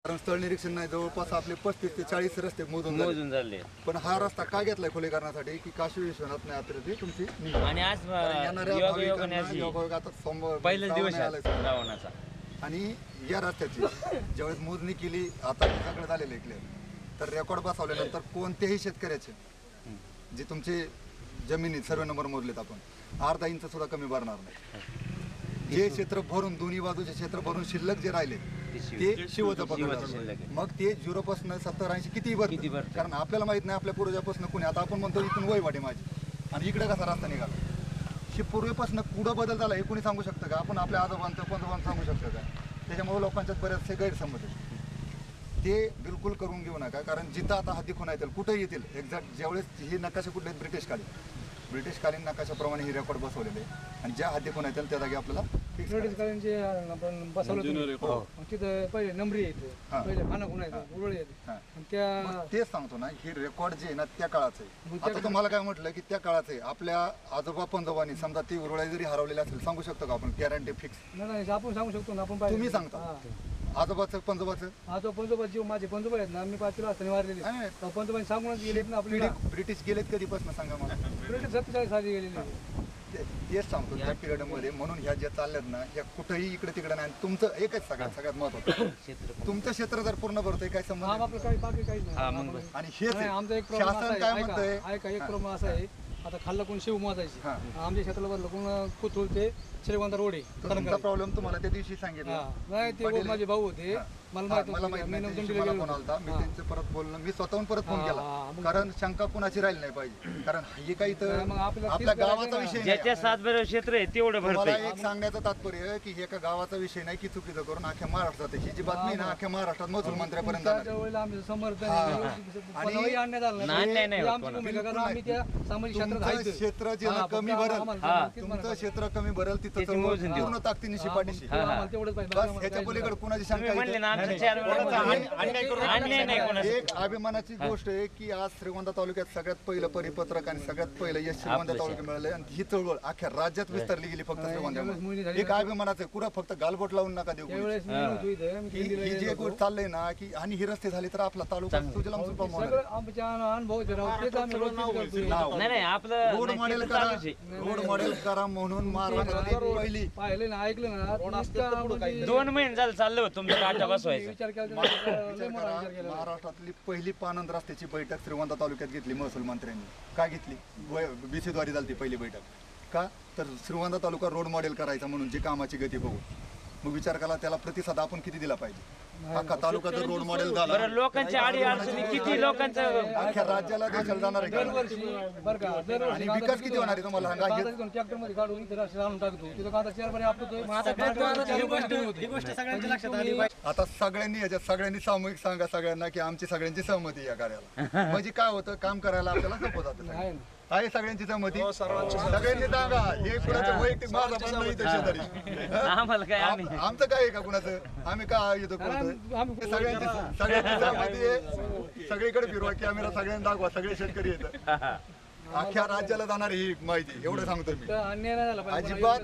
कारण स्थळ निरीक्षण नाही, जवळपास आपले 35 ते 40 रस्ते मोजून झाले. पण हा रस्ता काय घेतलाय खुलेकरणासाठी की काशी विश्वनाथ नाही आता तुमची आणि आज पहिला दिवस रावणाचा. आणि या रस्त्याची ज्यावेळेस मोजणी केली, आता सगळं झालेलं आहे क्लिअर, तर रेकॉर्ड बसवल्यानंतर कोणत्याही शेतकऱ्याचे जे तुमचे जमिनीत सर्व नंबर मोजलेत आपण अर्धा इंच सुद्धा कमी भरणार नाही. जे क्षेत्र भरून दोन्ही बाजूचे क्षेत्र भरून शिल्लक जे राहिले ते शिवचं पकडलं. मग ते 0 पासून 70-80 किती भरते, कारण आपल्याला माहित नाही आपल्या पूर्वजापासून कोणी. आता आपण म्हणतो इथून वय वाटे माझी आणि इकडे कसा रस्ता निघाला, हे पूर्वीपासून कुठं बदल झाला हे कोणी सांगू शकतं का? आपण आपल्या आजोबांचं पंजोबांचं सांगू शकतो का? त्याच्यामुळे लोकांच्यात बरेचसे गैरसमज आहेत. ते बिलकुल करून घेऊ नका, कारण जिथं आता हद्दी खुणा येतील कुठे येतील एक्झॅक्ट ज्यावेळेस हे नकाशे कुठले ब्रिटिशकालीन नकाशाप्रमाणे हे रेकॉर्ड बसवलेले आणि ज्या हद्दी खुणा येतील त्या जागी आपल्याला ब्रिटिशकालीनचे आपण बसवलं तिथं पहिले नंबरी येते, पहिले खाना खुणा येते, उरळ येते. त्या तेच सांगतो ना, हे रेकॉर्ड जे आहे ना त्या काळाचं आहे. आता तुम्हाला काय म्हटलं की त्या काळाचं आहे. आपल्या आजोबा पंजोबांनी समजा ती उरळी जरी हरवलेली असेल सांगू शकतो का आपण गॅरंटी फिक्स? नाही, आपण सांगू शकतो ना. आपण तुम्ही सांगता आजोबाचं पंजोबाचं पंजोबा जीव माझे पंजोबा आहेत ना, मी 5 असताना वारलेले पंजोबांनी सांगूनच गेलेत ना. आपली ब्रिटिश गेलेत कधीपासून सांगा मला? ब्रिटिश 47 साली गेलेले. तेच सांगतो त्या पिरियड मध्ये. म्हणून ह्या ज्या चालल्यात ना ह्या कुठेही इकडे तिकडे नाही. तुमचं एकच सगळ्यात महत्वाचं, तुमचं क्षेत्र जर पूर्ण भरतंय काय संबंध आपलं काही बाकी काही नाही. आणि हेच आमचा एक शासन काय म्हणतंय एक प्रॉब्लेम असा आहे, आता खाल्ला कोण शिव मोजायची आमच्या क्षेत्राला भरलं कोण कुतुळ ते श्रीगोंदा रोडे. तुमचा प्रॉब्लेम तुम्हाला त्या दिवशी सांगितला नाही, ते माझे भाऊ होते, मला माहित नाही. फोन आलता, मी त्यांचं परत बोललो, मी स्वतःहून परत फोन केला, कारण शंका कुणाची राहिली नाही पाहिजे. कारण हे काही तर आपल्या गावाचा विषय ज्याच्या 7 क्षेत्र आहे तेवढं मला एक सांगण्याचं तात्पर्य की हे एका गावाचा विषय नाही की चुकीचं करून अख्ख्या महाराष्ट्रात ही जी बातमी ना अख्ख्या महाराष्ट्रात महसूल मंत्र्यापर्यंत क्षेत्र जे कमी भरल, तुमचं क्षेत्र कमी भरल तिथं पूर्ण ताकदीने शिपाटीशी. ह्याच्या पलीकडे कुणाची शंका. एक अभिमानाची गोष्ट आहे की आज श्रीगोंदा तालुक्यात सगळ्यात पहिलं परिपत्रक आणि सगळ्यात पहिलं यश श्रीगोंदा तालुक्यात मिळालंय. आणि ही चळवळ अख्ख्या राज्यात विस्तारली गेली फक्त श्रीगोंद्यामध्ये. एक अभिमानाचं कुठं फक्त गालबोट लावून नका देऊ. ही जे गोष्ट चाललंय ना की आणि ही रस्ते झाले तर आपला तालुका सुजलाम सुफलाम होणार. रोड मॉडेल करा, रोड मॉडेल करा म्हणून महाराष्ट्रात पहिली पाहिलं ना, ऐकलं ना, 2 महिने झालं चाललं होतं तुमचं काटा बसवायचं. विचार केला. महाराष्ट्रातली पहिली पानंद रस्त्याची बैठक श्रीगोंदा तालुक्यात घेतली महसूल मंत्र्यांनी. का घेतली? BC द्वारे झाली पहिली बैठक. का तर श्रीगोंदा तालुका रोड मॉडेल करायचा म्हणून जी कामाची गती बघू. मग विचार करा त्याला प्रतिसाद आपण किती दिला पाहिजे. अख्खा तालुका जर रोड मॉडेल झाला, लोकांच्या आडी अडचणी किती लोकांचं अख्ख्या राज्याला देशाला जाणार आहे. आणि विकास किती होणार आहे तुम्हाला सांगा? ट्रॅक्टर मध्ये काढून इथे आणून टाकतो तिथं आता चेअरमन आता सगळ्यांनी याच्यात सगळ्यांनी सामूहिक सांगा सगळ्यांना की आमची सगळ्यांची सहमती या कार्याला. म्हणजे काय होतं, काम करायला आपल्याला सोपं जातं. आहे सगळ्यांची सहमती, सगळ्यांनी सांगा. हे कुणाचं वैयक्तिक माझा पण नाही शेजारी, आम्हाला काय आमचं काय आहे का कुणाचं? आम्ही काय येतो करतोय? सगळ्यांची सहमती आहे. सगळीकडे फिरवा कॅमेरा, सगळ्यांना दाखवा, सगळे शेतकरी येतात. अख्ख्या राज्याला जाणार ही माहिती, एवढं सांगतो मी. अन्याय नाही झाला पाहिजे. अजिबात